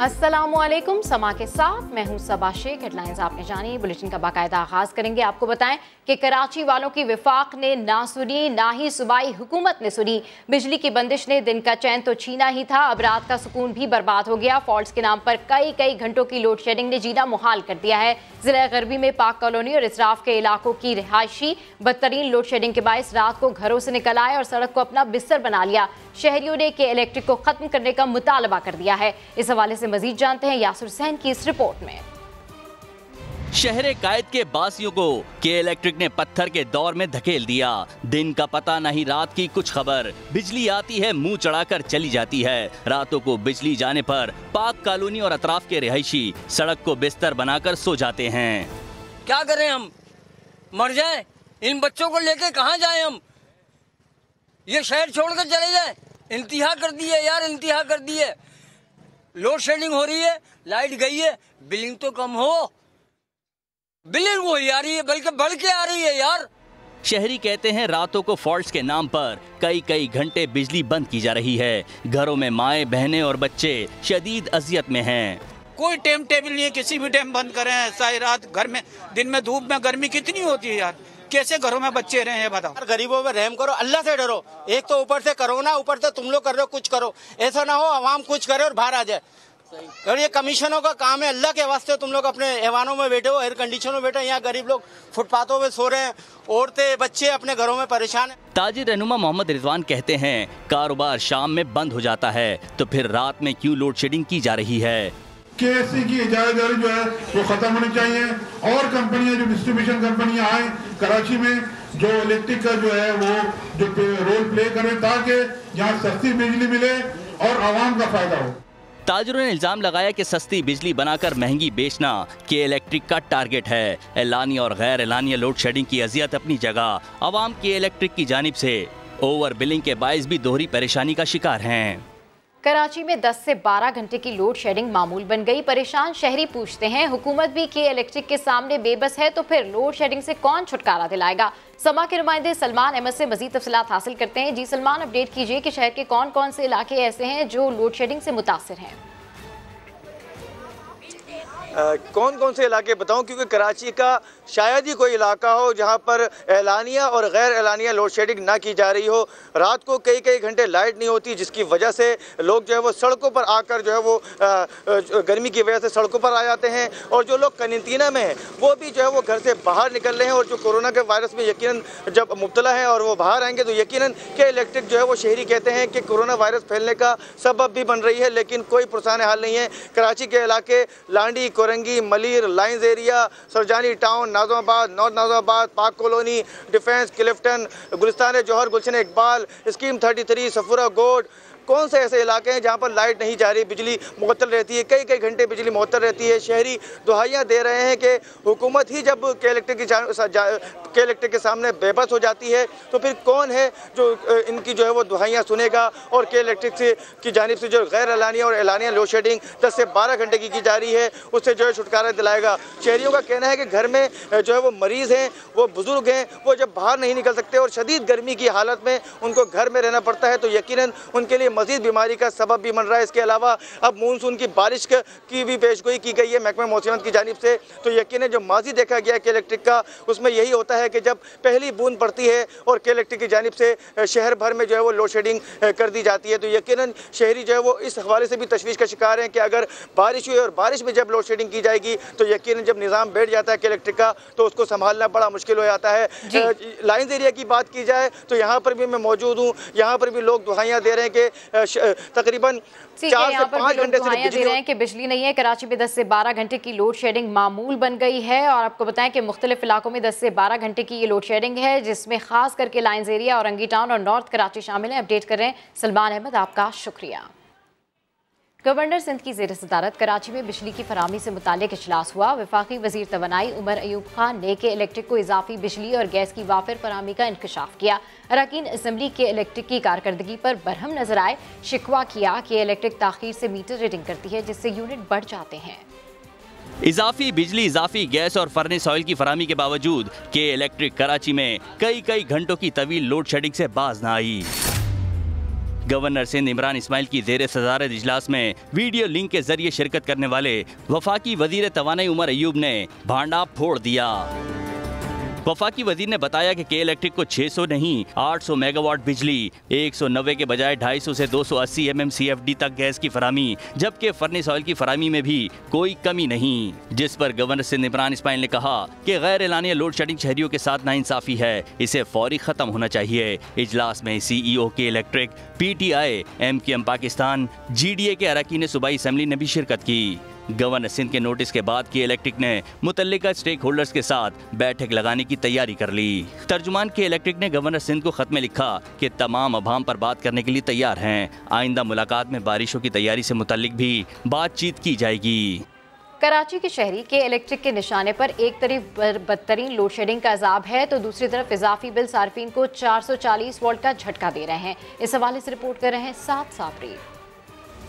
अस्सलामुअलैकुम, समा के साथ मैं हूं सबा शेख। हेडलाइंस आपने जानी, बुलेटिन का बाकायदा आगाज करेंगे। आपको बताएं कि कराची वालों की विफाक ने ना सुनी, ना ही सूबाई हुकूमत ने सुनी। बिजली की बंदिश ने दिन का चैन तो छीना ही था, अब रात का सुकून भी बर्बाद हो गया। फॉल्ट्स के नाम पर कई घंटों की लोड शेडिंग ने जीना मुहाल कर दिया है। जिला गरबी में पाक कॉलोनी और इसराफ के इलाकों की रिहायशी बदतरीन लोड शेडिंग के बायस रात को घरों से निकल आए और सड़क को अपना बिस्तर बना लिया। शहरियों ने के इलेक्ट्रिक को खत्म करने का मुतालबा कर दिया है। इस हवाले से मजीद जानते हैं यासिर हुसैन की इस रिपोर्ट में। शहरे कायद के बासियों को के इलेक्ट्रिक ने पत्थर के दौर में धकेल दिया। दिन का पता नहीं, रात की कुछ खबर। बिजली आती है, मुंह चढ़ाकर चली जाती है। रातों को बिजली जाने पर पाक कॉलोनी और अतराफ के रिहायशी सड़क को बिस्तर बनाकर सो जाते हैं। क्या करें, हम मर जाएं? इन बच्चों को लेके कहाँ जाएं हम? ये शहर छोड़कर चले जाए। इंतहा कर दी है यार, इंतहा कर दी है। लोड शेडिंग हो रही है, लाइट गई है, बिलिंग तो कम हो। बिलिंग वही आ रही है, बल्कि बढ़ के आ रही है यार। शहरी कहते हैं रातों को फॉल्ट्स के नाम पर कई घंटे बिजली बंद की जा रही है। घरों में माएं, बहनें और बच्चे शदीद अजियत में हैं। कोई टाइम टेबल नहीं है, किसी भी टाइम बंद करें। सारी रात घर में, दिन में धूप में गर्मी कितनी होती है यार, कैसे घरों में बच्चे रहे हैं बताओ। गरीबों में रहम करो, अल्लाह से डरो। एक तो ऊपर से कोरोना, ऊपर से तुम लोग कर रहे हो, कुछ करो। ऐसा ना हो आवाम कुछ करे और बाहर आ जाए। और ये कमीशनों का काम है। अल्लाह के वास्ते तुम लोग अपने ऐवानों में बैठे हो, एयर कंडीशन में बैठे हो। यहाँ गरीब लोग फुटपाथों में सो रहे हैं, औरतें बच्चे अपने घरों में परेशान हैं। ताजिर रहनुमा मोहम्मद रिजवान कहते हैं कारोबार शाम में बंद हो जाता है, तो फिर रात में क्यों लोड शेडिंग की जा रही है? केएससी की इजाजतदारी जो है वो खत्म होनी चाहिए और कंपनियां, जो डिस्ट्रीब्यूशन कंपनियां आए कराची में, जो इलेक्ट्रिक का जो है वो जो रोल प्ले करें, ताकि यहाँ सस्ती बिजली मिले और आवाम का फायदा हो। ताजिरों ने इल्जाम लगाया कि सस्ती बिजली बनाकर महंगी बेचना के इलेक्ट्रिक का टारगेट है। एलानिया और गैर एलानिया लोड शेडिंग की अजियत अपनी जगह, आवाम के इलेक्ट्रिक की जानिब से ओवर बिलिंग के बायस भी दोहरी परेशानी का शिकार हैं। कराची में 10 से 12 घंटे की लोड शेडिंग मामूल बन गई। परेशान शहरी पूछते हैं हुकूमत भी के इलेक्ट्रिक के सामने बेबस है, तो फिर लोड शेडिंग से कौन छुटकारा दिलाएगा? समा के नुमाइंदे सलमान अहमद से मजीद तफसीलात हासिल करते हैं। जी सलमान, अपडेट कीजिए कि शहर के कौन कौन से इलाके ऐसे हैं जो लोड शेडिंग से मुतासिर हैं? कौन कौन से इलाके बताऊं, क्योंकि कराची का शायद ही कोई इलाका हो जहां पर एलानिया और गैर एलानिया लोड शेडिंग ना की जा रही हो। रात को कई घंटे लाइट नहीं होती, जिसकी वजह से लोग जो है वो सड़कों पर आकर जो है वो गर्मी की वजह से सड़कों पर आ जाते हैं। और जो लोग क्वारंटीन में हैं वो भी जो है वो घर से बाहर निकल रहे हैं। और जो कोरोना के वायरस में यकीनन जब मुब्तला हैं और वो बाहर आएंगे तो यकीनन के इलेक्ट्रिक जो है वो शहरी कहते हैं कि कोरोना वायरस फैलने का सबब भी बन रही है। लेकिन कोई पुरसान हाल नहीं है। कराची के इलाके Landhi, Korangi, Malir, Lines Area, Surjani Town, Nazimabad, North Nazimabad, Pak Colony, Defence, Clifton, Gulistan Jauhar, Gulshan Iqbal, Scheme 33, Safoora Goth, कौन से ऐसे इलाके हैं जहां पर लाइट नहीं जा रही, बिजली मुअत्तल रहती है, कई घंटे बिजली मुअत्तल रहती है। शहरी दुहाइयाँ दे रहे हैं कि हुकूमत ही जब के इलेक्ट्रिक के सामने बेबस हो जाती है तो फिर कौन है जो इनकी जो है वो दुहाइयाँ सुनेगा। और के इलेक्ट्रिक से की जानिब से जो गैर एलानिया और एलानिया लोड शेडिंग 10 से 12 घंटे की जा रही है, उससे जो है छुटकारा दिलाएगा। शहरियों का कहना है कि घर में जो है वो मरीज़ हैं, वो बुज़ुर्ग हैं, वो जब बाहर नहीं निकल सकते और शदीद गर्मी की हालत में उनको घर में रहना पड़ता है, तो यकीनन उनके लिए मजीद बीमारी का सबब भी बन रहा है। इसके अलावा अब मानसून की बारिश की भी पेशगोई की गई है महकमा मौसमियात की जानिब से, तो यकीनन जो माजी देखा गया के इलेक्ट्रिक का, उसमें यही होता है कि जब पहली बूंद पड़ती है और के इलेक्ट्रिक की जानिब से शहर भर में जो है वो लोड शेडिंग कर दी जाती है, तो यकीनन शहरी जो है वो इस हवाले से भी तशवीश का शिकार हैं कि अगर बारिश हुई और बारिश में जब लोड शेडिंग की जाएगी तो यकीनन जब निज़ाम बैठ जाता है के इलेक्ट्रिक का तो उसको संभालना बड़ा मुश्किल हो जाता है। लाइंस एरिया की बात की जाए तो यहाँ पर भी मैं मौजूद हूँ, यहाँ पर भी लोग दुहाइयाँ दे रहे हैं कि तकरीबन 4 से 5 घंटे से दे रहे हैं कि बिजली नहीं है। कराची में 10 से 12 घंटे की लोड शेडिंग मामूल बन गई है और आपको बताएं कि मुख्तलिफ इलाकों में 10 से 12 घंटे की ये लोड शेडिंग है, जिसमें खास करके लाइंस एरिया, औरंगी टाउन और नॉर्थ कराची शामिल हैं। अपडेट कर रहे हैं सलमान अहमद, आपका शुक्रिया। गवर्नर सिंध की ज़ेर सदारत कराची में बिजली की फराहमी से मुताल्लिक इजलास हुआ। वफाकी वज़ीर तवानाई उमर अयूब खान ने के इलेक्ट्रिक को इजाफी बिजली और गैस की वाफिर फराहमी का इंकशाफ किया। अरकान असम्बली के इलेक्ट्रिक की कारकर्दगी पर बरहम नजर आए। शिकवा किया कि इलेक्ट्रिक ताखीर से मीटर रीडिंग करती है, जिससे यूनिट बढ़ जाते हैं। इजाफी बिजली, इजाफी गैस और फर्नेस ऑयल की फराहमी के बावजूद के इलेक्ट्रिक कराची में कई घंटों की तवील लोड शेडिंग से बाज न आई। गवर्नर सिंध इमरान इस्माइल की ज़ेर सदारत इजलास में वीडियो लिंक के जरिए शिरकत करने वाले वफाकी वजीर तवानाई उमर अयूब ने भांडा फोड़ दिया। वफाकी वजीर ने बताया कि के इलेक्ट्रिक को 600 नहीं 800 मेगावाट बिजली 190 के बजाय 250 से 280 MMCFD तक गैस की फरामी, जबकि फर्नेस ऑयल की फरामी में भी कोई कमी नहीं। जिस पर गवर्नर सिंध इमरान इस्माइल ने कहा कि गैर एलानिया लोड शेडिंग शहरियों के साथ नाइंसाफी है, इसे फौरी खत्म होना चाहिए। इजलास में CEO के electric, PTI, MKM Pakistan, GDA के अरकान सूबाई असम्बली ने भी शिरकत की। गवर्नर सिंध के नोटिस के बाद के इलेक्ट्रिक ने मुतल्लिका स्टेक होल्डर्स के साथ बैठक लगाने की तैयारी कर ली। तर्जुमान के इलेक्ट्रिक ने गवर्नर सिंध को खत में लिखा कि तमाम अवाम पर बात करने के लिए तैयार हैं। आइंदा मुलाकात में बारिशों की तैयारी से मुतल्लिक भी बातचीत की जाएगी। कराची के शहरी के इलेक्ट्रिक के निशाने पर एक तरफ बदतरीन लोड शेडिंग का अजाब है तो दूसरी तरफ इजाफी बिल सार्फिन को 440 वोल्ट का झटका दे रहे हैं। इस हवाले से रिपोर्ट कर रहे हैं साथ साबरी।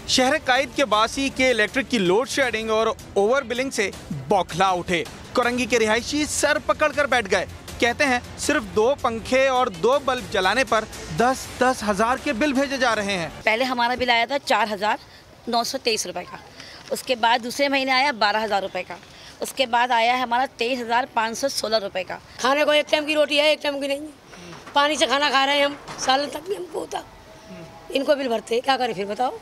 शहर कायद के बासी के इलेक्ट्रिक की लोड शेडिंग और ओवर बिलिंग से बौखला उठे। कोरंगी के रिहायशी सर पकड़कर बैठ गए। कहते हैं सिर्फ 2 पंखे और 2 बल्ब जलाने पर 10-10 हजार के बिल भेजे जा रहे हैं। पहले हमारा बिल आया था 4,923 रुपए का, उसके बाद दूसरे महीने आया 12,000 रुपए का, उसके बाद आया है हमारा 23,516 रुपए का। खाने को एक टाइम की रोटी है, एक टाइम की नहीं। पानी से खाना खा रहे हैं हम, साल तक भी हमको होता, इनको बिल भरते, क्या करें फिर बताओ।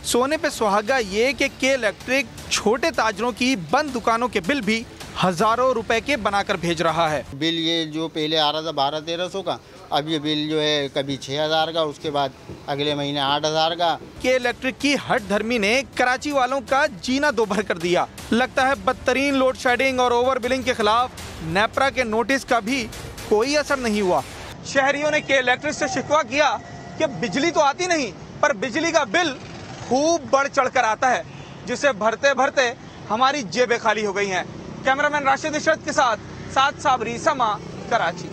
सोने पे सुहागा ये कि के इलेक्ट्रिक छोटे ताजरों की बंद दुकानों के बिल भी हजारों रुपए के बनाकर भेज रहा है। बिल ये जो पहले आ रहा था 1200-1300 का, अब ये बिल जो है कभी 6000 का, उसके बाद अगले महीने 8000 का। के इलेक्ट्रिक की हट धर्मी ने कराची वालों का जीना दोभर कर दिया। लगता है बदतरीन लोड शेडिंग और ओवर बिलिंग के खिलाफ नेपरा के नोटिस का भी कोई असर नहीं हुआ। शहरियों ने के इलेक्ट्रिक से शिकवा किया कि बिजली तो आती नहीं, पर बिजली का बिल खूब बढ़ चढ़ कर आता है, जिसे भरते भरते हमारी जेबें खाली हो गई हैं। कैमरामैन राशिद इशरत के साथ साबरी, समा, कराची।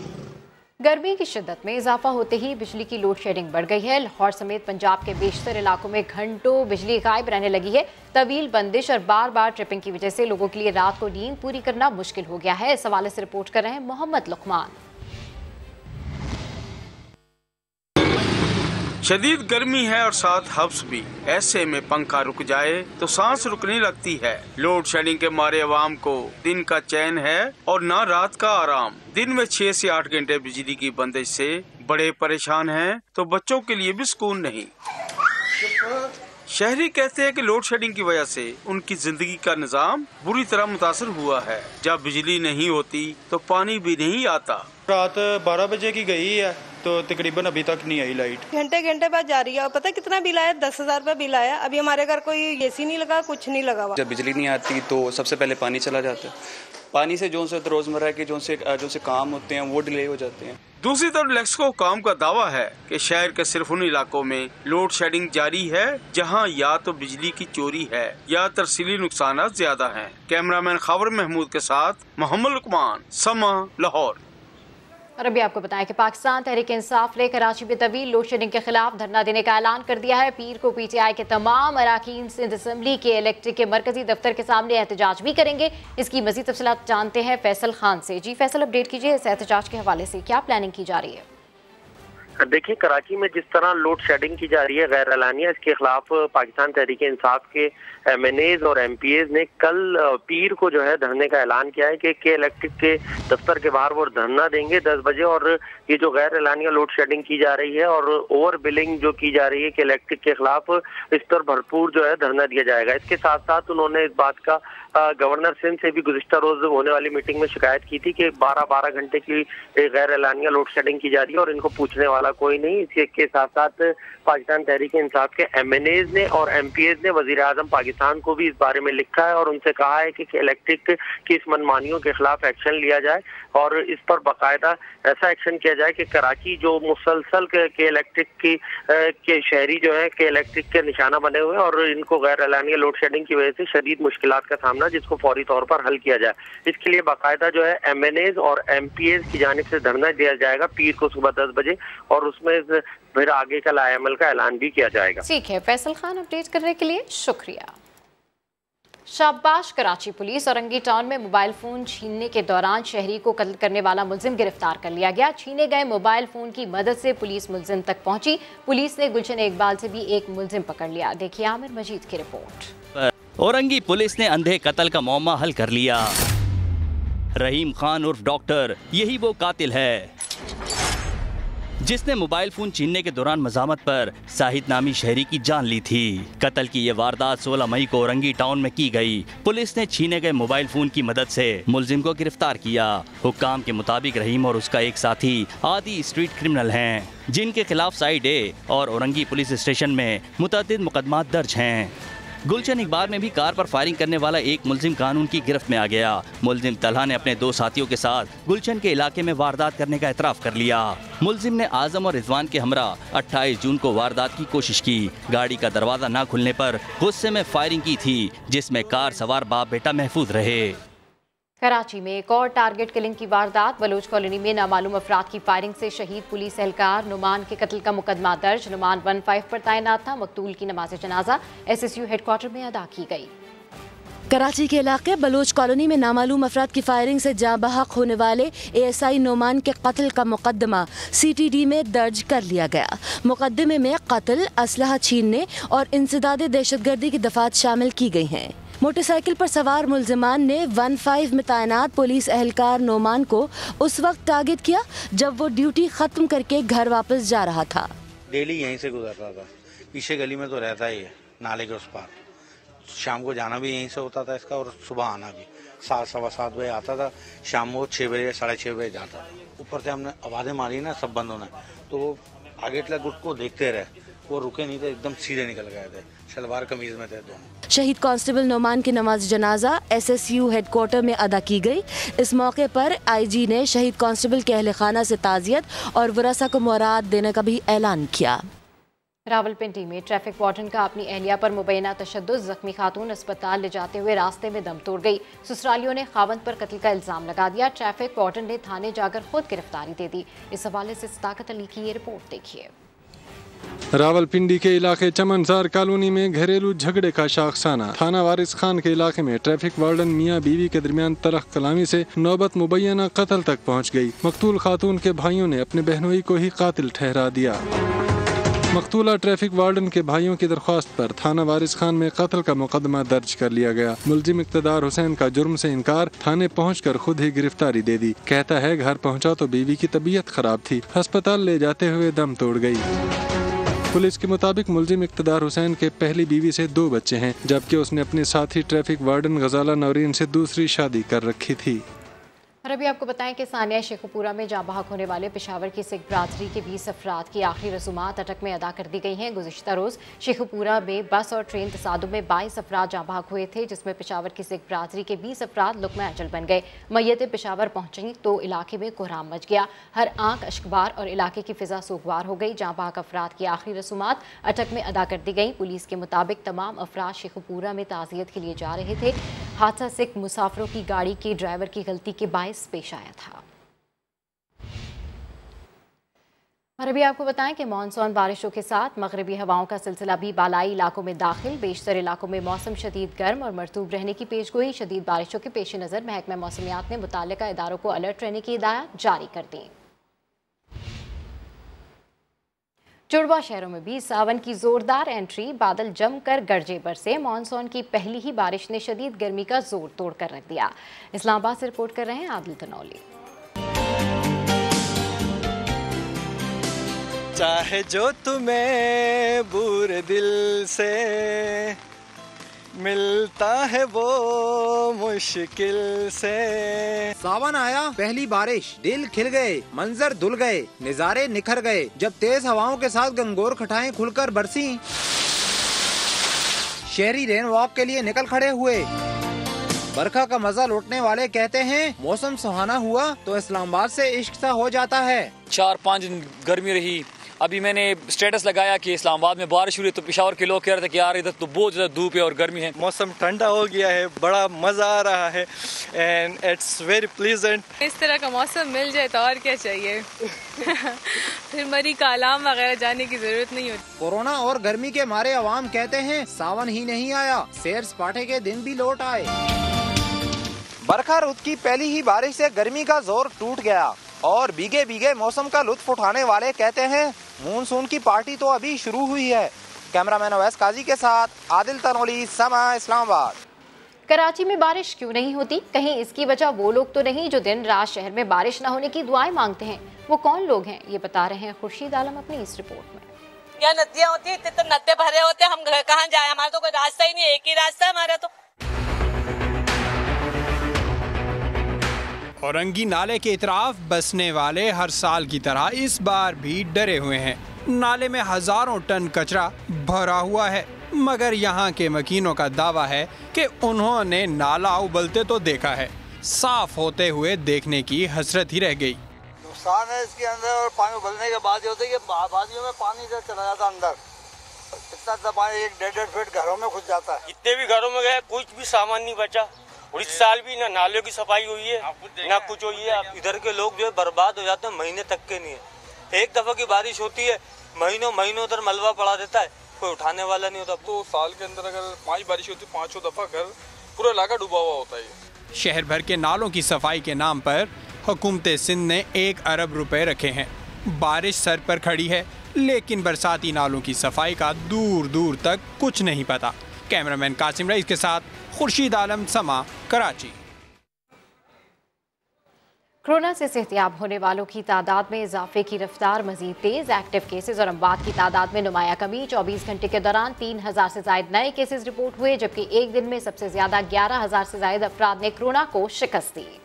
गर्मी की शिद्दत में इजाफा होते ही बिजली की लोड शेडिंग बढ़ गई है। लाहौर समेत पंजाब के बेशतर इलाकों में घंटों बिजली गायब रहने लगी है। तवील बंदिश और बार बार ट्रिपिंग की वजह से लोगों के लिए रात को नींद पूरी करना मुश्किल हो गया है। इस हवाले से रिपोर्ट कर रहे हैं मोहम्मद लुकमान। शदीद गर्मी है और साथ हब्स भी। ऐसे में पंखा रुक जाए तो सांस रुकने लगती है। लोड शेडिंग के मारे अवाम को दिन का चैन है और ना रात का आराम। दिन में 6 से 8 घंटे बिजली की बंदिश से बड़े परेशान हैं, तो बच्चों के लिए भी सुकून नहीं। शहरी कहते हैं कि लोड शेडिंग की वजह से उनकी जिंदगी का निजाम बुरी तरह मुतासर हुआ है। जब बिजली नहीं होती तो पानी भी नहीं आता। रात 12 बजे की गई है तो तकरीबन अभी तक नहीं आई लाइट। घंटे बाद जा रही है। और पता कितना बिल आया? 10,000 रुपए बिल आया। अभी हमारे घर कोई एसी नहीं लगा, कुछ नहीं लगा हुआ। जब बिजली नहीं आती तो सबसे पहले पानी चला जाता है। पानी से जो से रोजमर्रा के जो से काम होते हैं वो डिले हो जाते हैं। दूसरी तरफ लेक्सको काम का दावा है कि शहर के सिर्फ उन इलाकों में लोड शेडिंग जारी है जहां या तो बिजली की चोरी है या तरसीली नुकसान ज्यादा हैं। कैमरामैन खबर महमूद के साथ मोहम्मद लुकमान, समा, लाहौर। और अभी आपको बताएं कि पाकिस्तान तहरीक इंसाफ ने कराची में तवील लोड शेडिंग के खिलाफ धरना देने का ऐलान कर दिया है। पीर को PTI के तमाम अरकान सिंध असम्बली के इलेक्ट्रिक के मरकजी दफ्तर के सामने एहतजाज भी करेंगे। इसकी मजीद तफसीलात जानते हैं फैसल खान से। जी फैसल, अपडेट कीजिए इस एहतजाज के हवाले से, क्या प्लानिंग की जा रही है? देखिए, कराची में जिस तरह लोड शेडिंग की जा रही है गैर एलानिया, इसके खिलाफ पाकिस्तान तहरीक इंसाफ के MNAs और MPAs ने कल पीर को जो है धरने का ऐलान किया है कि इलेक्ट्रिक के दफ्तर के बाहर वो धरना देंगे 10 बजे। और ये जो गैर एलानिया लोड शेडिंग की जा रही है और ओवर बिलिंग जो की जा रही है कि इलेक्ट्रिक के खिलाफ, इस पर भरपूर जो है धरना दिया जाएगा। इसके साथ साथ उन्होंने इस बात का गवर्नर सिंध से भी गुज़िश्ता रोज होने वाली मीटिंग में शिकायत की थी कि 12-12 घंटे की गैर एलानिया लोड शेडिंग की जा रही है और इनको पूछने वाला कोई नहीं। इसके साथ साथ पाकिस्तान तहरीक इंसाफ के MNAs ने और MPAs ने वजीर आजम पाकिस्तान को भी इस बारे में लिखा है और उनसे कहा है कि इलेक्ट्रिक की इस मनमानियों के खिलाफ एक्शन लिया जाए और इस पर बाकायदा ऐसा एक्शन किया जाए कि कराची जो मुसलसल के इलेक्ट्रिक के शहरी जो है के इलेक्ट्रिक के निशाना बने हुए और इनको गैर एलानिया लोड शेडिंग की वजह से शदीद मुश्किलात का सामना, जिसको फौरी तौर पर हल किया जाए। इसके लिए बाकायदा जो है MNAs और MPAs की जानिब से धरना दिया जाएगा पीर को सुबह 10 बजे और उसमें फिर आगे का लाएमल का ऐलान भी किया जाएगा। ठीक है फैसल खान, अपडेट करने के लिए शुक्रिया। शाबाश कराची पुलिस। औरंगी टाउन में मोबाइल फोन छीनने के दौरान शहरी को कत्ल करने वाला मुलजिम गिरफ्तार कर लिया गया। छीने गए मोबाइल फोन की मदद से पुलिस मुलजिम तक पहुंची। पुलिस ने गुलशन इकबाल से भी एक मुलजिम पकड़ लिया। देखिए आमिर मजीद की रिपोर्ट। औरंगी पुलिस ने अंधे कत्ल का मामला हल कर लिया। रहीम खान उर्फ डॉक्टर यही वो कातिल है जिसने मोबाइल फोन छीनने के दौरान मजामत पर साहिद नामी शहरी की जान ली थी। कत्ल की यह वारदात 16 मई को औरंगी टाउन में की गई। पुलिस ने छीने गए मोबाइल फोन की मदद से मुलजिम को गिरफ्तार किया। हुक्काम के मुताबिक रहीम और उसका एक साथी आदि स्ट्रीट क्रिमिनल हैं, जिनके खिलाफ साइड ए और औरंगी पुलिस स्टेशन में मुतअद्दिद मुकदमात दर्ज हैं। गुलशन इकबाल में भी कार पर फायरिंग करने वाला एक मुलजिम कानून की गिरफ्त में आ गया। मुलजिम तलहा ने अपने 2 साथियों के साथ गुलशन के इलाके में वारदात करने का एतराफ़ कर लिया। मुलजिम ने आजम और रिजवान के हमरा 28 जून को वारदात की कोशिश की। गाड़ी का दरवाजा न खुलने पर गुस्से में फायरिंग की थी, जिसमें कार सवार बाप बेटा महफूज रहे। कराची में एक और टारगेट किलिंग की वारदात। बलोच कॉलोनी में नामालूम अफराद की फायरिंग से शहीद पुलिस एहलकार नुमान के कत्ल का मुकदमा दर्ज। नुमान 15 पर तैनात था। मकतूल की नमाज जनाजा SSU हेडक्वार्टर में अदा की गई। कराची के इलाके बलोच कॉलोनी में नामालूम अफराद की फायरिंग से जाँ बहक होने वाले ASI नुमान के कत्ल का मुकदमा CTD में दर्ज कर लिया गया। मुकदमे में कत्ल, असलहा छीनने और इंसदादे दहशतगर्दी की दफात शामिल की गई हैं। मोटरसाइकिल पर सवार मुलजिमान ने 15 में तैनात पुलिस एहलकार नोमान को उस वक्त टारगेट किया जब वो ड्यूटी खत्म करके घर वापस जा रहा था। डेली यहीं से गुजरता था, पीछे गली में तो रहता ही है, नाले के उस पार। शाम को जाना भी यहीं से होता था इसका और सुबह आना भी। 7, सवा 7 बजे आता था, शाम को 6 बजे 6:30 बजे जाता था। ऊपर से हमने आवाजें मारी ना सब बंदों ने, तो वो आगे तक उसको देखते रहे, वो रुके नहीं थे, एकदम सीधे निकल गए थे, शलवार कमीज में थे दोनों। शहीद कांस्टेबल नोमान की नमाज जनाजा SSU हेडक्वार्टर में अदा की गई। इस मौके पर IG ने शहीद कांस्टेबल के अहले खाना से ताज़ियत और वरासा को मुराद देने का भी ऐलान किया। रावलपिंडी में ट्रैफिक वार्डन का अपनी एहलिया पर मुबैना तशद्दुद, जख्मी खातून अस्पताल ले जाते हुए रास्ते में दम तोड़ गई। ससुरालियों ने खावंद पर कत्ल का इल्जाम लगा दिया। ट्रैफिक वार्डन ने थाने जाकर खुद गिरफ्तारी दे दी। इस हवाले से सदाकत अली की ये रिपोर्ट देखिए। रावलपिंडी के इलाके चमनसार कॉलोनी में घरेलू झगड़े का शाखसाना। थाना वारिस खान के इलाके में ट्रैफिक वार्डन मियां बीवी के दरमियान तलख कलामी से नौबत मुबैना कत्ल तक पहुंच गई। मकतूल खातून के भाइयों ने अपने बहनोई को ही कातिल ठहरा दिया। मकतूला ट्रैफिक वार्डन के भाइयों की दरख्वास्त पर थाना वारिस खान में कत्ल का मुकदमा दर्ज कर लिया गया। मुलजिम इक़्तिदार हुसैन का जुर्म से इनकार, थाने पहुंचकर खुद ही गिरफ्तारी दे दी। कहता है घर पहुंचा तो बीवी की तबीयत खराब थी, अस्पताल ले जाते हुए दम तोड़ गई। पुलिस के मुताबिक मुलजिम इक़्तिदार हुसैन के पहली बीवी से 2 बच्चे हैं, जबकि उसने अपने साथी ट्रैफिक वार्डन गजाला नौरीन से दूसरी शादी कर रखी थी। और अभी आपको बताएं कि सानिया शेखुपुरा में जाँ बहक होने वाले पेशावर की सिख बरादरी के 20 अफराद की आखिरी रसूमात अटक में अदा कर दी गई हैं। गुज़िश्ता रोज़ शेखुपुरा में बस और ट्रेन तसादुम में 22 अफराद जाँ बहक हुए थे, जिसमें पेशावर की सिख बरादरी के 20 अफराद लुक़्मा अजल बन गए। मैयतें पेशावर पहुँची तो इलाके में कोहराम मच गया। हर आंख अश्कबार और इलाके की फ़िज़ा सूगवार हो गई। जाँ बहक अफराद की आखिरी रसूमात अटक में अदा कर दी गई। पुलिस के मुताबिक तमाम अफराद शेखुपुरा में ताज़ियत के लिए जा रहे थे। हादसा सिख मुसाफिरों की गाड़ी के ड्राइवर की गलती के बायस पेश आया था। और अभी आपको बताएं कि मानसून बारिशों के साथ मगरबी हवाओं का सिलसिला भी बालाई इलाकों में दाखिल। बेशतर इलाकों में मौसम शदीद गर्म और मरतूब रहने की पेशगोई। शदीद बारिशों के पेश नज़र महकमा मौसमियात ने मुताल्लिका इदारों को अलर्ट रहने की हिदायत जारी कर दी। जुड़वा शहरों में भी सावन की जोरदार एंट्री। बादल जमकर गरजे बरसे। मानसून की पहली ही बारिश ने शदीद गर्मी का जोर तोड़ कर रख दिया। इस्लामाबाद से रिपोर्ट कर रहे हैं आदिल तनौली। चाहे जो तुम्हें बुरे दिल से मिलता है वो मुश्किल से। सावन आया, पहली बारिश, दिल खिल गए, मंजर धुल गए, नजारे निखर गए। जब तेज हवाओं के साथ गंगोर खटाएं खुलकर बरसी, शहरी रेन वॉक के लिए निकल खड़े हुए। बरखा का मजा लूटने वाले कहते हैं मौसम सुहाना हुआ तो इस्लामाबाद से इश्क सा हो जाता है। 4-5 दिन गर्मी रही, अभी मैंने स्टेटस लगाया कि इस्लामाबाद में बारिश हुई, तो पेशावर के लोग कह रहे थे कि यार इधर तो बहुत ज़्यादा धूप है और गर्मी है। मौसम ठंडा हो गया है, बड़ा मज़ा आ रहा है एंड इट्स वेरी प्लीजेंट। इस तरह का मौसम मिल जाए तो और क्या चाहिए। फिर मरी कालाम वगैरह जाने की जरूरत नहीं होती। कोरोना और गर्मी के मारे अवाम कहते हैं सावन ही नहीं आया, सैर सपाटे के दिन भी लौट आए। बरखा रुत की पहली ही बारिश से गर्मी का जोर टूट गया और भीगे भीगे मौसम का लुत्फ उठाने वाले कहते हैं मानसून की पार्टी तो अभी शुरू हुई है। कैमरामैन अवैस काजी के साथ आदिल तनोली, समा, इस्लामाबाद। कराची में बारिश क्यों नहीं होती? कहीं इसकी वजह वो लोग तो नहीं जो दिन रात शहर में बारिश न होने की दुआएं मांगते हैं? वो कौन लोग हैं, ये बता रहे हैं खुर्शीद आलम अपनी इस रिपोर्ट में। यहाँ नदियाँ होती है, तो नद्दे भरे होते, हम कहाँ जाए? हमारा तो कोई रास्ता ही नहीं, एक ही रास्ता है हमारा तो। औरंगी नाले के इतराफ बसने वाले हर साल की तरह इस बार भी डरे हुए हैं। नाले में हजारों टन कचरा भरा हुआ है, मगर यहाँ के मकीनों का दावा है कि उन्होंने नाला उबलते तो देखा है, साफ होते हुए देखने की हसरत ही रह गई। नुकसान है इसके अंदर, और पानी उबलने के बाद होते कि वादियों में पानी इधर चला जाता अंदर, इतना पानी 1.5 फीट घरों में घुस जाता है। जितने भी घरों में गए कुछ भी सामान नहीं बचा, और इस साल भी ना नालियों की सफाई हुई है ना कुछ हुई है। इधर के लोग जो है बर्बाद हो जाते हैं, महीने तक के नहीं है। एक दफा की बारिश होती है, महीनों महीनों उधर मलबा पड़ा रहता है, कोई उठाने वाला नहीं होता। तो साल के अंदर अगर 5 बारिश होती है, 5 दफा घर पूरा इलाका डूबा हुआ होता है। शहर भर के नालों की सफाई के नाम पर हुकूमत सिंध ने 1 अरब रुपए रखे हैं। बारिश सर पर खड़ी है, लेकिन बरसाती नालों की सफाई का दूर दूर तक कुछ नहीं पता। कैमरामैन कासिम रईस के साथ खुर्शीद आलम, समा, कराची। कोरोना से सेहतियाब होने वालों की तादाद में इजाफे की रफ्तार मजीद तेज। एक्टिव केसेस और अमवात की तादाद में नुमाया कमी। 24 घंटे के दौरान 3000 से ज्यादा नए केसेस रिपोर्ट हुए, जबकि एक दिन में सबसे ज्यादा 11000 से ज्यादा अफराद ने कोरोना को शिकस्त दी।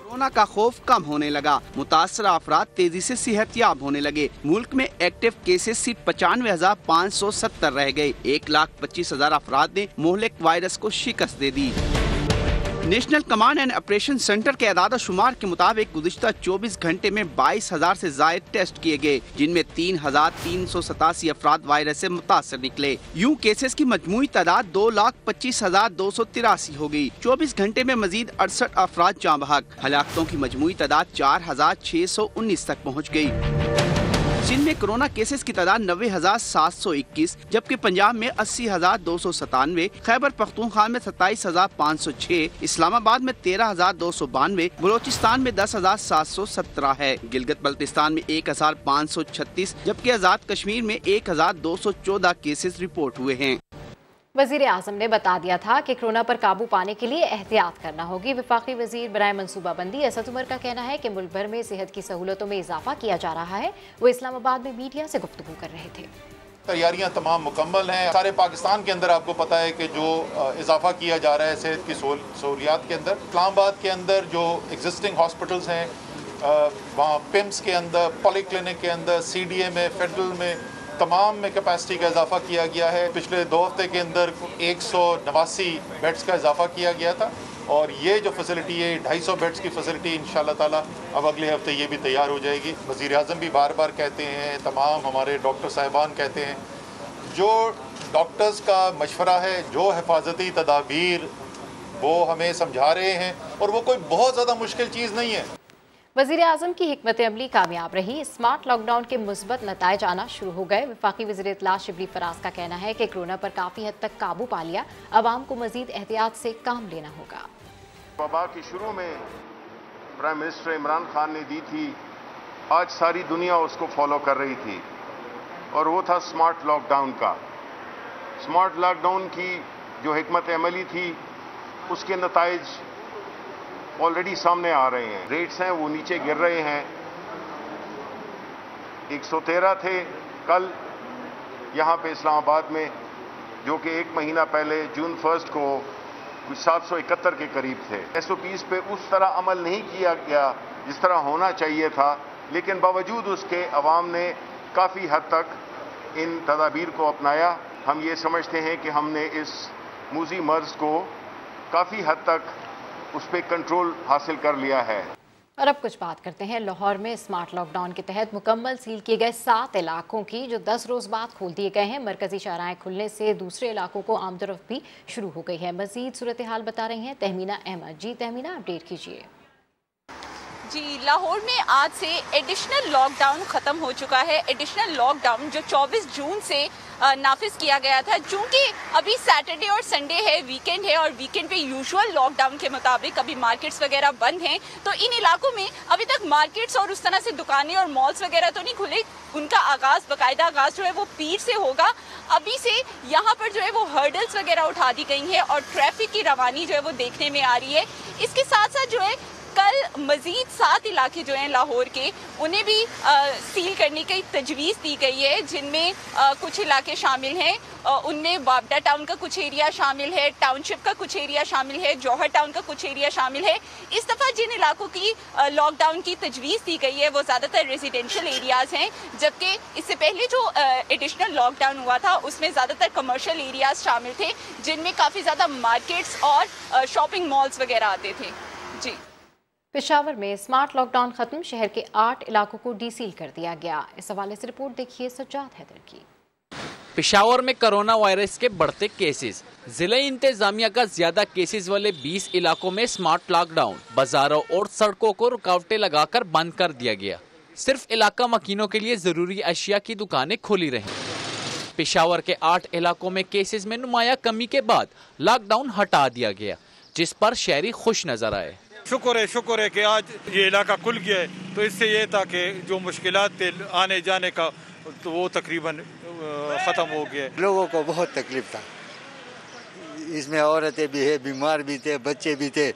कोरोना का खौफ कम होने लगा, मुतासरा अफराद तेजी से सेहतियाब होने लगे। मुल्क में एक्टिव केसेस सिर्फ 95,570 रह गए। 1,25,000 अफराद ने मोहलिक वायरस को शिकस्त दे दी। National command and operation centre के अदाद शुमार के मुताबिक गुज़िश्ता 24 घंटे में 22,000 से ज्यादा टेस्ट किए गए, जिनमें 3,387 अफराद वायरस से मुतासर निकले। यूं केसेस की मजमूई तादाद 2,25,283 हो गई। 24 घंटे में मजीद 68 अफराद जाँ बहक। हलाकतों की मजमूई तादाद 4,619 तक पहुँच गयी। चीन में कोरोना केसेस की तादाद 90,721, जबकि पंजाब में 80,297, खैबर पख्तूनख्वा में 27,506, इस्लामाबाद में 13,292, बलोचिस्तान में 10,717 है। गिलगित बल्तिस्तान में 1,536, जबकि आज़ाद कश्मीर में 1,214 केसेस रिपोर्ट हुए हैं। वज़ीर आज़म ने बता दिया था कि कोरोना पर काबू पाने के लिए एहतियात करना होगी। वफाकी वज़ीर बराए मनसूबाबंदी असद उमर का कहना है कि मुल्क भर में सेहत की सहूलतों में इजाफा किया जा रहा है। वो इस्लामाबाद में मीडिया से गुफ्तगू कर रहे थे। तैयारियां तमाम मुकम्मल हैं। सारे पाकिस्तान के अंदर आपको पता है कि जो इजाफा किया जा रहा है सेहत की सहूलियात के अंदर, इस्लामाबाद के अंदर जो एग्जिस्टिंग हॉस्पिटल्स हैं, वहाँ पिम्स के अंदर, पॉली क्लिनिक के अंदर, CDA में, फेडरल में, तमाम में कैपेसिटी का इजाफा किया गया है। पिछले 2 हफ्ते के अंदर 189 बेड्स का इजाफा किया गया था, और ये जो फैसिलिटी है 250 बेड्स की फैसिलिटी इंशाल्लाह ताला अब अगले हफ्ते ये भी तैयार हो जाएगी। वज़ीर आज़म भी बार बार कहते हैं, तमाम हमारे डॉक्टर साहिबान कहते हैं, जो डॉक्टर्स का मशवरा है, जो हिफाजती तदाबीर वो हमें समझा रहे हैं, और वो कोई बहुत ज़्यादा मुश्किल चीज़ नहीं है। वज़ीर आज़म की हिकमत अमली कामयाब रही। स्मार्ट लॉकडाउन के मुस्बत नताइज आना शुरू हो गए। वफाकी वज़ीर इत्तला शिबली फराज का कहना है कि कोरोना पर काफ़ी हद तक काबू पा लिया, अवाम को मज़ीद एहतियात से काम लेना होगा। वबा के शुरू में प्राइम मिनिस्टर इमरान खान ने दी थी, आज सारी दुनिया उसको फॉलो कर रही थी, और वो था स्मार्ट लॉकडाउन का। स्मार्ट लॉकडाउन की जो हिकमत अमली थी, उसके नताइज ऑलरेडी सामने आ रहे हैं। रेट्स हैं वो नीचे गिर रहे हैं। 113 थे कल यहाँ पे इस्लामाबाद में, जो कि 1 महीना पहले जून 1 को कुछ 771 के करीब थे। SOPs पे उस तरह अमल नहीं किया गया जिस तरह होना चाहिए था, लेकिन बावजूद उसके अवाम ने काफ़ी हद तक इन तदाबीर को अपनाया। हम ये समझते हैं कि हमने इस मूजी मर्ज को काफ़ी हद तक उस पर कंट्रोल हासिल कर लिया है। और अब कुछ बात करते हैं लाहौर में स्मार्ट लॉकडाउन के तहत मुकम्मल सील किए गए 7 इलाकों की जो 10 रोज बाद खोल दिए गए हैं। मरकजी शाहराएं खुलने से दूसरे इलाकों को आमदरफ्त भी शुरू हो गई है। मजीद सूरत हाल बता रही हैं तहमीना अहमद। जी तहमीना, अपडेट कीजिए। जी, लाहौर में आज से एडिशनल लॉकडाउन ख़त्म हो चुका है। एडिशनल लॉकडाउन जो 24 जून से नाफिज किया गया था, चूंकि अभी सैटरडे और संडे है, वीकेंड है, और वीकेंड पे यूजुअल लॉकडाउन के मुताबिक अभी मार्केट्स वगैरह बंद हैं, तो इन इलाकों में अभी तक मार्केट्स और उस तरह से दुकानें और मॉल्स वगैरह तो नहीं खुले। उनका बाकायदा आगाज़ जो है वो पीर से होगा। अभी से यहाँ पर जो है वो हर्डल्स वगैरह उठा दी गई हैं और ट्रैफिक की रवानी जो है वो देखने में आ रही है। इसके साथ साथ जो है कल मजीद 7 इलाके जो हैं लाहौर के, उन्हें भी सील करने की तजवीज़ दी गई है, जिनमें कुछ इलाके शामिल हैं। उनमें बाबडा टाउन का कुछ एरिया शामिल है, टाउनशिप का कुछ एरिया शामिल है, जौहर टाउन का कुछ एरिया शामिल है। इस दफ़ा जिन इलाकों की लॉकडाउन की तजवीज़ दी गई है वो ज़्यादातर रेजिडेंशियल एरियाज़ हैं, जबकि इससे पहले जो एडिशनल लॉकडाउन हुआ था उसमें ज़्यादातर कमर्शियल एरियाज़ शामिल थे, जिनमें काफ़ी ज़्यादा मार्केट्स और शॉपिंग मॉल्स वगैरह आते थे। जी, पेशावर में स्मार्ट लॉकडाउन खत्म, शहर के 8 इलाकों को डीसील कर दिया गया। इस हवाले से रिपोर्ट देखिए सज्जाद हैदर की। पेशावर में कोरोना वायरस के बढ़ते केसेस, जिला इंतजामिया का ज्यादा केसेस वाले 20 इलाकों में स्मार्ट लॉकडाउन, बाजारों और सड़कों को रुकावटें लगाकर बंद कर दिया गया। सिर्फ इलाका मकीनों के लिए जरूरी अशिया की दुकानें खुली रहीं। पेशावर के 8 इलाकों में केसेस में नुमाया कमी के बाद लॉकडाउन हटा दिया गया, जिस पर शहरी खुश नजर आए। शुक्र है कि आज ये इलाका खुल गया है, तो इससे ये था कि जो मुश्किलात थे आने जाने का, तो वो तकरीबन ख़त्म हो गया। लोगों को बहुत तकलीफ था, इसमें औरतें भी है, बीमार भी थे, बच्चे भी थे।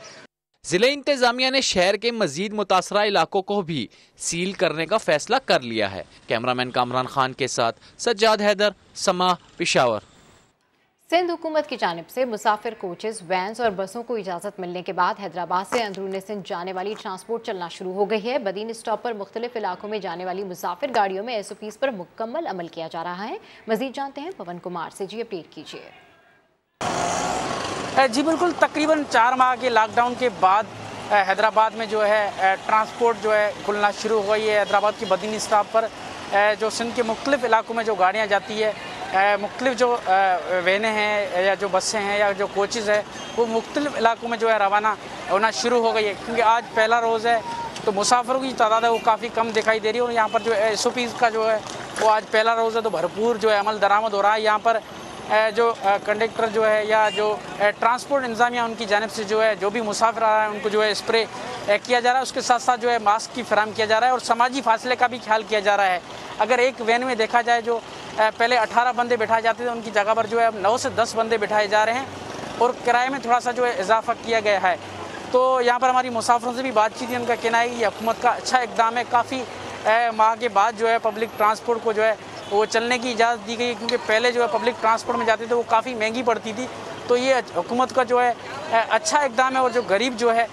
जिला इंतजामिया ने शहर के मजीद मुतासरा इलाकों को भी सील करने का फैसला कर लिया है। कैमरामैन कामरान खान के साथ सज्जाद हैदर, समा, पेशावर। सिंध हुकूमत की जानिब से मुसाफिर कोचेस, वैन्स और बसों को इजाज़त मिलने के बाद हैदराबाद से अंदरूनी सिंध जाने वाली ट्रांसपोर्ट चलना शुरू हो गई है। बदीन स्टॉप पर मुख्तलिफ इलाकों में जाने वाली मुसाफिर गाड़ियों में SOPs पर मुकम्मल अमल किया जा रहा है। मजीद जानते हैं पवन कुमार से। जी, अपडेट कीजिए। जी बिल्कुल, तकरीबन 4 माह के लॉकडाउन के बाद हैदराबाद में जो है ट्रांसपोर्ट जो है खुलना शुरू हो गई है। हैदराबाद की बदीन स्टॉप पर जो सिंध के मुख्तलिफ इलाकों में जो गाड़ियाँ जाती है, मुख्तलिफ जो वैनें हैं या जो बसें हैं या जो कोचेज़ है, वो मुख्तलिफ इलाकों में जो है रवाना होना शुरू हो गई है। क्योंकि आज पहला रोज़ है तो मुसाफिरों की तादाद है वो काफ़ी कम दिखाई दे रही है। और यहाँ पर जो SOPs का जो है वो आज पहला रोज़ है तो भरपूर जो है अमल दरामद हो रहा है। यहाँ पर जो कंडक्टर जो है या जो ट्रांसपोर्ट इंतजामिया उनकी जानिब से जो है जो भी मुसाफिर आ रहा है उनको जो है स्प्रे किया जा रहा है। उसके साथ साथ जो है मास्क की फराहम किया जा रहा है और समाजी फासले का भी ख्याल किया जा रहा है। अगर एक वैन में देखा जाए जो पहले 18 बंदे बिठाए जाते थे, उनकी जगह पर जो है अब 9 से 10 बंदे बिठाए जा रहे हैं और किराए में थोड़ा सा जो है इजाफा किया गया है। तो यहाँ पर हमारी मुसाफिरों से भी बातचीत की, उनका कहना है कि हुकूमत का अच्छा इक़दाम है। काफ़ी माह के बाद जो है पब्लिक ट्रांसपोर्ट को जो है वो चलने की इजाज़त दी गई है, क्योंकि पहले जो है पब्लिक ट्रांसपोर्ट में जाते थे वो काफ़ी महंगी पड़ती थी। तो ये हुकूमत का जो है अच्छा इक़दाम है और जो गरीब जो है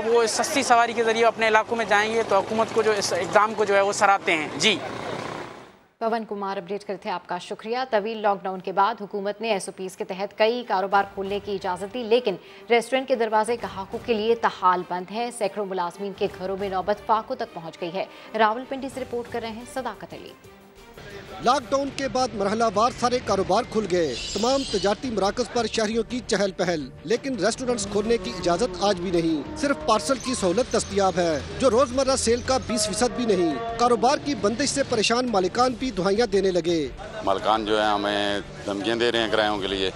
वो सस्ती सवारी के ज़रिए अपने इलाकों में जाएंगे तो हुकूमत को जो इस इक़दाम को जो है वो सराहते हैं। जी, पवन कुमार अपडेट करते हैं, आपका शुक्रिया। तवील लॉकडाउन के बाद हुकूमत ने SOPs के तहत कई कारोबार खोलने की इजाज़त दी, लेकिन रेस्टोरेंट के दरवाजे ग्राहकों के लिए तहाल बंद हैं। सैकड़ों मुलाजमीन के घरों में नौबत फाकों तक पहुँच गई है। रावलपिंडी से रिपोर्ट कर रहे हैं सदाकत अली। लॉकडाउन के बाद मरहलावार सारे कारोबार खुल गए। तमाम तजारती मराकज पर शहरियों की चहल पहल, लेकिन रेस्टोरेंट्स खोलने की इजाज़त आज भी नहीं। सिर्फ पार्सल की सहूलत दस्तयाब है, जो रोजमर्रा सेल का 20% भी नहीं। कारोबार की बंदिश से परेशान मालिकान भी दुहाइयाँ देने लगे। मालिकान जो है हमें धमकियाँ दे रहे हैं किरायों के लिए।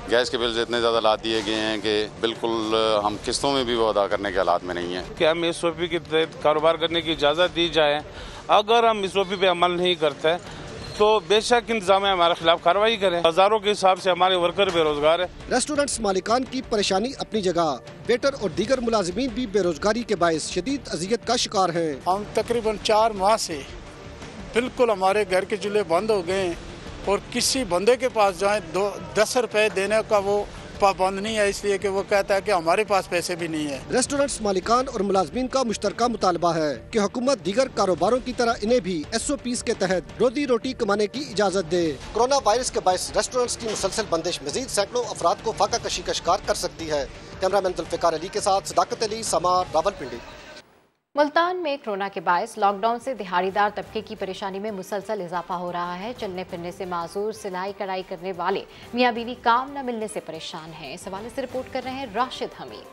गैस के बिल इतने ज़्यादा ला दिए गए हैं कि बिल्कुल हम किस्तों में भी वो अदा करने के हालात में नहीं है कि हमें SOP के तहत कारोबार करने की इजाज़त दी जाए। अगर हम SOP पे अमल नहीं करते तो बेशक इंतजामिया हमारे खिलाफ कार्रवाई करें। हजारों के हिसाब से हमारे वर्कर बेरोजगार है। रेस्टोरेंट्स मालिकान की परेशानी अपनी जगह, वेटर और दीगर मुलाजिमीन भी बेरोजगारी के बायस शदीद अजियत का शिकार हैं। हम तकरीबन 4 माह से बिल्कुल हमारे घर के चूल्हे बंद हो गए और किसी बंदे के पास जाएं 10 रुपए देने का वो पाबंद नहीं है, इसलिए कि वो कहता है कि हमारे पास पैसे भी नहीं है। रेस्टोरेंट्स मालिकान और मुलाजमीन का मुश्तरका मुतालबा है कि हुकूमत दीगर कारोबारों की तरह इन्हें भी SOPs के तहत रोजी रोटी कमाने की इजाज़त दे। कोरोना वायरस के बायस रेस्टोरेंट्स की मुसलसल बंदिश मजीद सैकड़ों अफराद को फाका कशी का शिकार कर सकती है। कैमरामैन जुल्फिकार अली के साथ सदाकत अली, समा, रावलपिंडी। मुल्तान में कोरोना के बायस लॉकडाउन से दिहाड़ीदार तबके की परेशानी में मुसलसल इजाफा हो रहा है। चलने फिरने से माजूर सिलाई कढ़ाई करने वाले मियाँ बीवी काम न मिलने से परेशान हैं। इस हवाले से रिपोर्ट कर रहे हैं राशिद हमीद।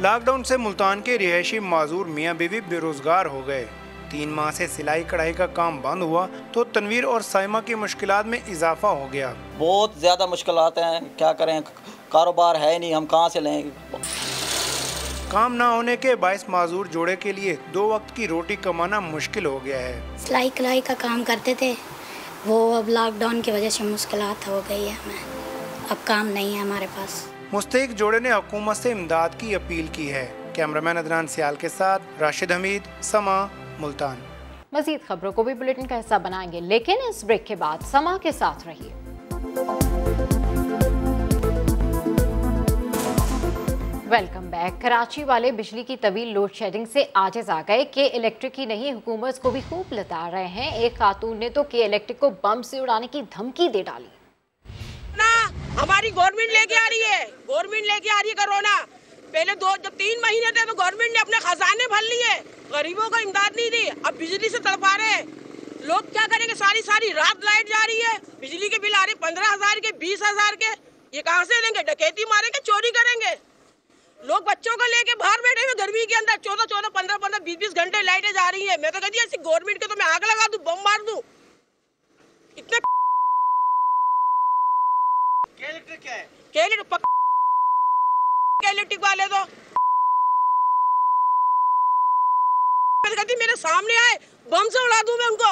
लॉकडाउन से मुल्तान के रिहायशी माजूर मियाँ बीवी बेरोजगार हो गए। 3 माह से सिलाई कढ़ाई का काम बंद हुआ तो तनवीर और साइमा की मुश्किलात में इजाफा हो गया। बहुत ज़्यादा मुश्किलात हैं, क्या करें, कारोबार है नहीं, हम कहाँ से लें। काम ना होने के बायस माजूर जोड़े के लिए 2 वक्त की रोटी कमाना मुश्किल हो गया है। सिलाई कढ़ाई का काम करते थे, वो अब लॉकडाउन की वजह से मुश्किलात हो गई है हमें, अब काम नहीं है हमारे पास। मुस्तहिक जोड़े ने हुकूमत से इमदाद की अपील की है। कैमरामैन अदनान सियाल के साथ राशिद हमीद, समा, मुल्तान। मजीद खबरों को भी बुलेटिन का हिस्सा बनाएंगे, लेकिन इस ब्रेक के बाद समा के साथ रहिए। Welcome back. कराची वाले बिजली की तवील लोड शेडिंग से आजिज आ गए। के इलेक्ट्रिक ही नहीं, हुकूमत को भी खूब लता रहे हैं। एक खातून ने तो के इलेक्ट्रिक को बम से उड़ाने की धमकी दे डाली। ना हमारी गवर्नमेंट लेके आ रही है, गवर्नमेंट लेके आ रही है कोरोना। पहले जब 3 महीने थे तो गवर्नमेंट ने अपने खजाने भर लिए, गरीबों को इमदाद नहीं दी, अब बिजली से तड़पा रहे हैं। लोग क्या करेंगे, सारी रात लाइट जा रही है, बिजली के बिल आ रहे 15,000 के, 20,000 के। ये कहाँ से देंगे? डकैती मारेंगे, चोरी करेंगे। लोग बच्चों को लेके बाहर बैठे हुए गर्मी के अंदर, 14, 15, 20 घंटे लाइटें जा रही है। मैं तो कहती ऐसी गवर्नमेंट के तो मैं आग लगा दूं, बम मार दूं। इतने क्या है? इलेक्ट्रिक वाले तो कहती मेरे सामने आए, बम से उड़ा दूं मैं उनको।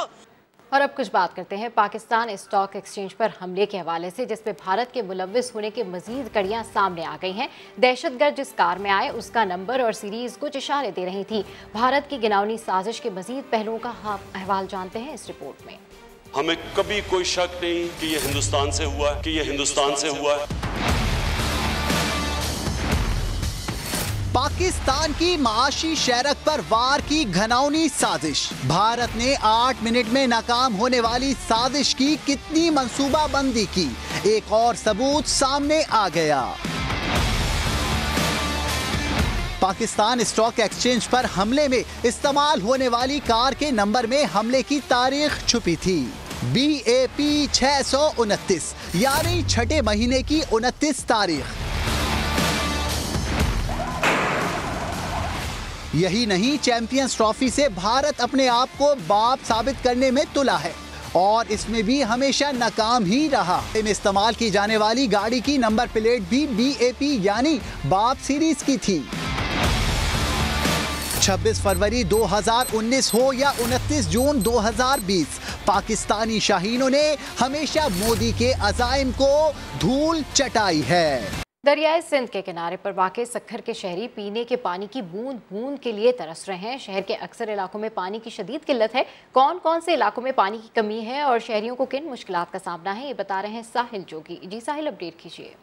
और अब कुछ बात करते हैं पाकिस्तान स्टॉक एक्सचेंज पर हमले के हवाले से, जिसमें भारत के मुलव्विस होने के मजीद कड़ियां सामने आ गई हैं। दहशतगर्द जिस कार में आए उसका नंबर और सीरीज कुछ इशारे दे रही थी। भारत की गिनावनी साजिश के मजीद पहलुओं का अहवाल जानते हैं इस रिपोर्ट में। हमें कभी कोई शक नहीं कि ये हिंदुस्तान से हुआ है, कि ये हिंदुस्तान से हुआ है। पाकिस्तान की माशी शहरत पर वार की घिनौनी साजिश। भारत ने 8 मिनट में नाकाम होने वाली साजिश की कितनी मंसूबाबंदी की, एक और सबूत सामने आ गया। पाकिस्तान स्टॉक एक्सचेंज पर हमले में इस्तेमाल होने वाली कार के नंबर में हमले की तारीख छुपी थी, BAP 629, यानी 6ठे महीने की 29 तारीख। यही नहीं, चैंपियंस ट्रॉफी से भारत अपने आप को बाप साबित करने में तुला है और इसमें भी हमेशा नाकाम ही रहा। में इस्तेमाल की जाने वाली गाड़ी की नंबर प्लेट भी BAP यानी बाप सीरीज की थी। 26 फरवरी 2019 हो या 29 जून 2020, पाकिस्तानी शाहीनों ने हमेशा मोदी के अज़ाइम को धूल चटाई है। दरियाए सिंध के किनारे पर वाक़े सक्खर के शहरी पीने के पानी की बूंद बूंद के लिए तरस रहे हैं। शहर के अक्सर इलाकों में पानी की शदीद किल्लत है। कौन कौन से इलाकों में पानी की कमी है और शहरियों को किन मुश्किलात का सामना है, ये बता रहे हैं साहिल जोगी। जी साहिल, अपडेट कीजिए।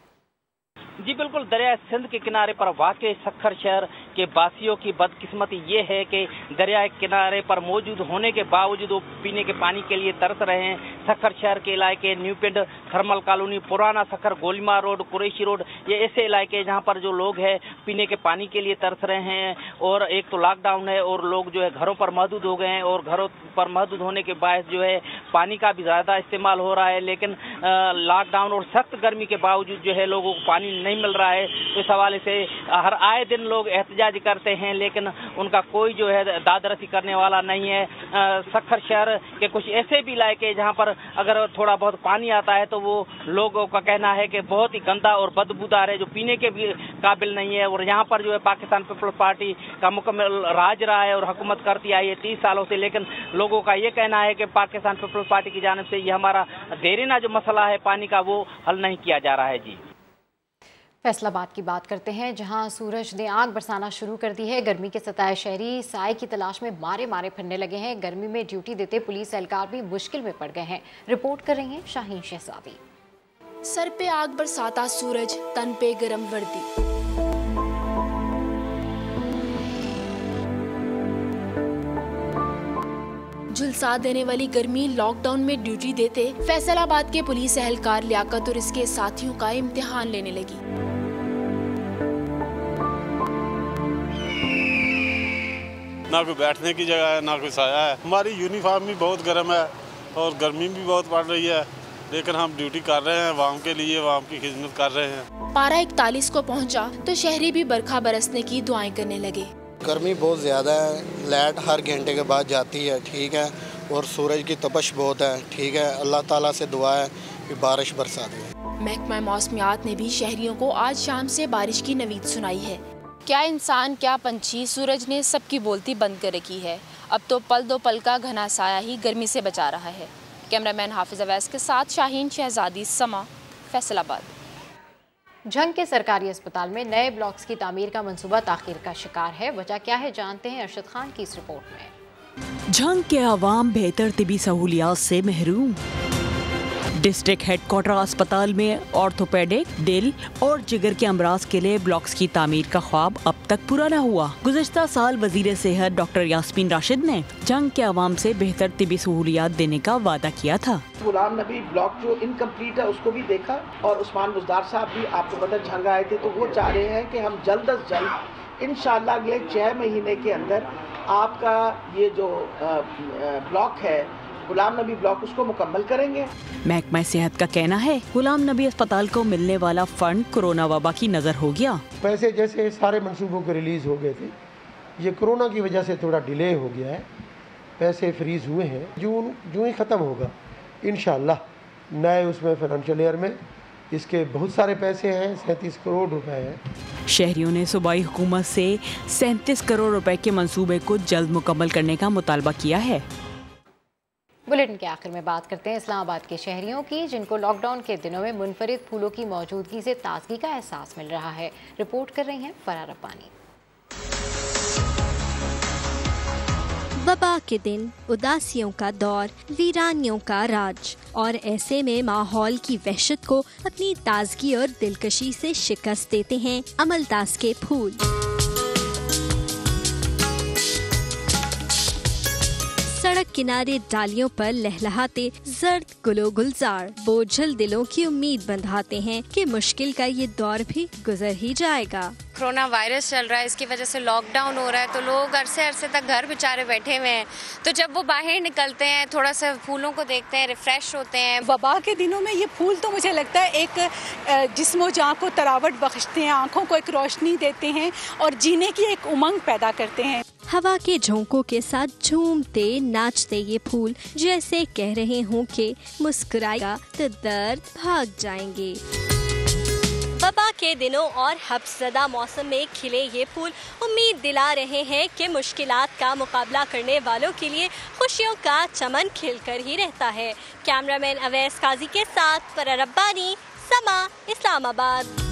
जी बिल्कुल, दरिया सिंध के किनारे पर वाक़े सक्खर शहर के वासियों की बदकिस्मती ये है कि दरिया किनारे पर मौजूद होने के बावजूद वो पीने के पानी के लिए तरस रहे हैं। सक्खर शहर के इलाके न्यू पिंड, थर्मल कॉलोनी, पुराना सक्खर, गोलीमार रोड, कुरैशी रोड, ये ऐसे इलाके जहाँ पर जो लोग हैं पीने के पानी के लिए तरस रहे हैं। और एक तो लॉकडाउन है और लोग जो है घरों पर महदूद हो गए हैं और घरों पर महदूद होने के बायस जो है पानी का भी ज़्यादा इस्तेमाल हो रहा है। लेकिन लॉकडाउन और सख्त गर्मी के बावजूद जो है लोगों को पानी नहीं मिल रहा है। इस हवाले से हर आए दिन लोग एहतजाज करते हैं, लेकिन उनका कोई जो है दादरसी करने वाला नहीं है। सक्खर शहर के कुछ ऐसे भी इलाके जहां पर अगर थोड़ा बहुत पानी आता है तो वो लोगों का कहना है कि बहुत ही गंदा और बदबूदार है, जो पीने के भी काबिल नहीं है। और यहाँ पर जो है पाकिस्तान पीपल्स पार्टी का मुकम्मल राज रहा है और हुकूमत करती आई है 30 सालों से, लेकिन लोगों का ये कहना है कि पाकिस्तान पीपल्स पार्टी की जानिब से ये हमारा देरीना जो मसला है पानी का, वो हल नहीं किया जा रहा है। जी फैसलाबाद की बात करते हैं, जहां सूरज ने आग बरसाना शुरू कर दी है। गर्मी के सताए शहरी साए की तलाश में मारे मारे फिरने लगे हैं। गर्मी में ड्यूटी देते पुलिस एहलकार भी मुश्किल में पड़ गए हैं। रिपोर्ट कर रही हैं शाहीन शहजादी। सर पे आग बरसाता सूरज, तन पे गरम वर्दी। झुलसा देने वाली गर्मी, लॉकडाउन में ड्यूटी देते फैसलाबाद के पुलिस एहलकार लियाकत और इसके साथियों का इम्तिहान लेने लगी। ना कोई बैठने की जगह है, ना कोई साया है। हमारी यूनिफॉर्म भी बहुत गर्म है और गर्मी भी बहुत पड़ रही है, लेकिन हम ड्यूटी कर रहे हैं, अवाम के लिए, अवाम की खिदमत कर रहे हैं। पारा 41 को पहुंचा तो शहरी भी बरखा बरसने की दुआएं करने लगे। गर्मी बहुत ज़्यादा है, लाइट हर घंटे के बाद जाती है, ठीक है, और सूरज की तपश बहुत है, ठीक है। अल्लाह ताला से दुआ है कि बारिश बरसा दे। महकमा मौसमियात ने भी शहरियों को आज शाम से बारिश की नवीद सुनाई है। क्या इंसान क्या पंछी, सूरज ने सबकी बोलती बंद कर रखी है। अब तो पल दो पल का घना साया ही गर्मी से बचा रहा है। कैमरामैन हाफिज अवैस के साथ शाहीन शहजादी, समा, फैसलाबाद। झंग के सरकारी अस्पताल में नए ब्लॉक्स की तामीर का मंसूबा ताखीर का शिकार है। वजह क्या है, जानते हैं अरशद खान की इस रिपोर्ट में। झंग के अवाम बेहतर तिबी सहूलियात से महरूम। डिस्ट्रिक्ट हेडक्वार्टर अस्पताल में ऑर्थोपेडिक, दिल और जिगर के अमराज के लिए ब्लॉक्स की तामीर का ख्वाब अब तक पूरा न हुआ। गुज़श्ता साल वज़ीर सेहत डॉक्टर यास्मीन राशिद ने झंग के अवाम से बेहतर तिबी सहूलियात देने का वादा किया था। गुलाम नबी ब्लॉक जो इनकम्प्लीट है उसको भी देखा, और उस्मान बुजदार साहब भी आपको पता झंग आए थे, तो वो चाह रहे हैं कि हम जल्द अज जल्द इंशाअल्लाह अगले 6 महीने के अंदर आपका ये जो ब्लॉक है गुलाम नबी ब्लॉक उसको मुकम्मल करेंगे। महकमा सेहत का कहना है गुलाम नबी अस्पताल को मिलने वाला फंड कोरोना वबा की नजर हो गया। पैसे जैसे सारे मंसूबों के रिलीज हो गए थे, ये कोरोना की वजह से थोड़ा डिले हो गया है, पैसे फ्रीज हुए हैं। जून ही ख़त्म होगा इंशाअल्लाह नए उसमें फाइनेंशियल ईयर में इसके बहुत सारे पैसे हैं, 37 करोड़ रुपए हैं। शहरियों ने सूबाई हुकूमत से 37 करोड़ रुपए के मंसूबे को जल्द मुकम्मल करने का मुतालबा किया है। बुलेटिन के आखिर में बात करते हैं इस्लामाबाद के शहरियों की, जिनको लॉकडाउन के दिनों में मुनफरिद फूलों की मौजूदगी से ताजगी का एहसास मिल रहा है। रिपोर्ट कर रही हैं फरार रब्बानी। वबा के दिन, उदासियों का दौर, वीरानियों का राज, और ऐसे में माहौल की वहशत को अपनी ताजगी और दिलकशी से शिकस्त देते हैं अमलतास के फूल। सड़क किनारे डालियों पर लहलहाते जर्द गुलो गुलजार बोझल दिलों की उम्मीद बंधाते हैं कि मुश्किल का ये दौर भी गुजर ही जाएगा। कोरोना वायरस चल रहा है, इसकी वजह से लॉकडाउन हो रहा है, तो लोग अरसे तक घर बेचारे बैठे हुए हैं, तो जब वो बाहर निकलते हैं थोड़ा सा फूलों को देखते हैं, रिफ्रेश होते हैं। वबा के दिनों में ये फूल तो मुझे लगता है एक जिस्मो जान को तरावट बख्शते हैं, आँखों को एक रोशनी देते हैं और जीने की एक उमंग पैदा करते हैं। हवा के झोंकों के साथ झूमते नाचते ये फूल जैसे कह रहे हों कि मुस्कुराएगा तो दर्द भाग जाएंगे। वबा के दिनों और हफ्सदा मौसम में खिले ये फूल उम्मीद दिला रहे हैं कि मुश्किलात का मुकाबला करने वालों के लिए खुशियों का चमन खिलकर ही रहता है। कैमरामैन अवैस काजी के साथ फरार रब्बानी, समा, इस्लामाबाद।